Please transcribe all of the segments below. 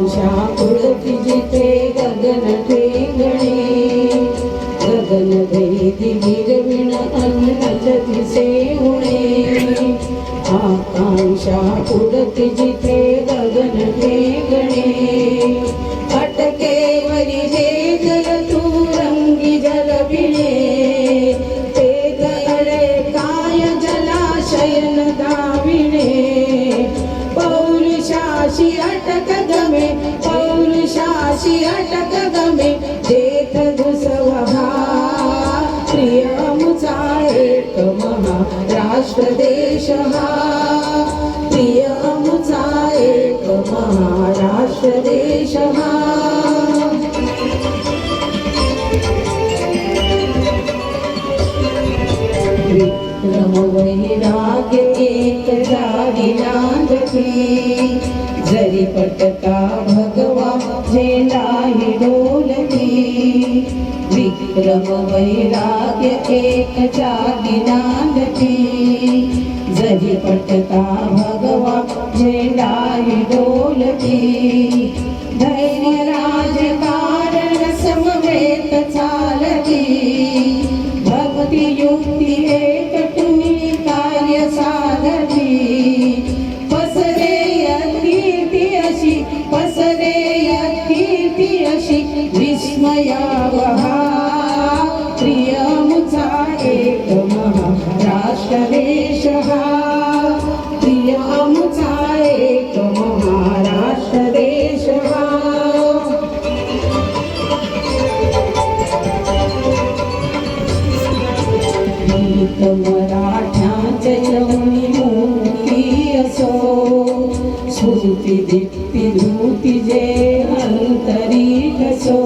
आकांक्षा पुढती जिथे गगन ठेंगणे गगन भेदी गिरविण अन्नत दिसे उणे आकांक्षा पुढती जिथे गगन ठेंगणे अटकेवरी जे जल तू रंगी जल विणे ते गळे काय जलाशयन दाविणे पौरुषाशी अटक गमे पौरुषाशी अटक गमे जेथ घुसवहा प्रियमुचा एक महाराष्ट्र देश हा प्रियमुचा एक महाराष्ट्र देश हा विक्रम वैराग्य एक जागी नांदते जरी पटका भगवा झेंडा ही डोलती विक्रम वैराग्य एक जागी नांदते जरी पटका भगवा झेंडा ही डोलती धैर्य राजकारण समवेत चालती भक्ती युक्ती एकटुनी कार्य साधती पसरे कीर्ती अशी पसरे कीर्ती अशी विस्मयावहा प्रियमुचा एक महाराष्ट्र देश हा प्रियमुचा एक महाराष्ट्र देश हा मराठ्याचे श्रवणी मुक्ती असो स्फूर्ती दीप्ती धृती जे अंतरिक असो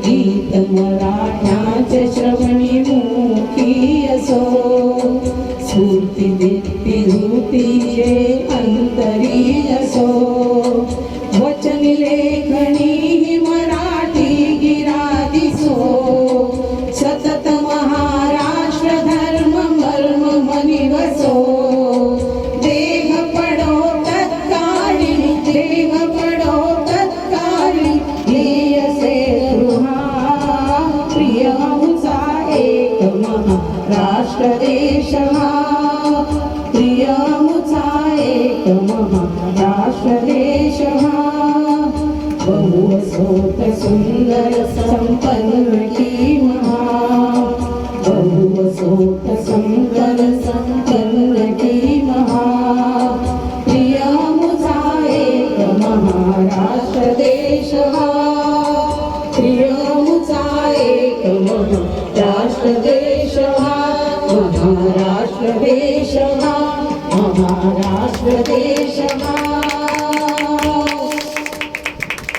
गीत मराठ्याचे श्रवणी मुक्ती असो स्फूर्ती दीप्ती धृती जे अंतरिक असो वचन लेखणी ही मराठी गिरा दिसो सतत महाराष्ट्र धर्म मर्म मनी वसो देह पडो तत्काळी देह पडो तत्काळी ध्येयसे गृहा प्रियमुचा एक महाराष्ट्र देश हा प्रियमुचा एक महाराष्ट्र देश हा बहुवसोत सुंदर संपन्न की महा बहुवसोत सुंदर संपन्न की महा प्रियमुचा एक महाराष्ट्र देश हा प्रियमुचा एक महाराष्ट्र देश हा महाराष्ट्र देश हा महाराष्ट्र देश हा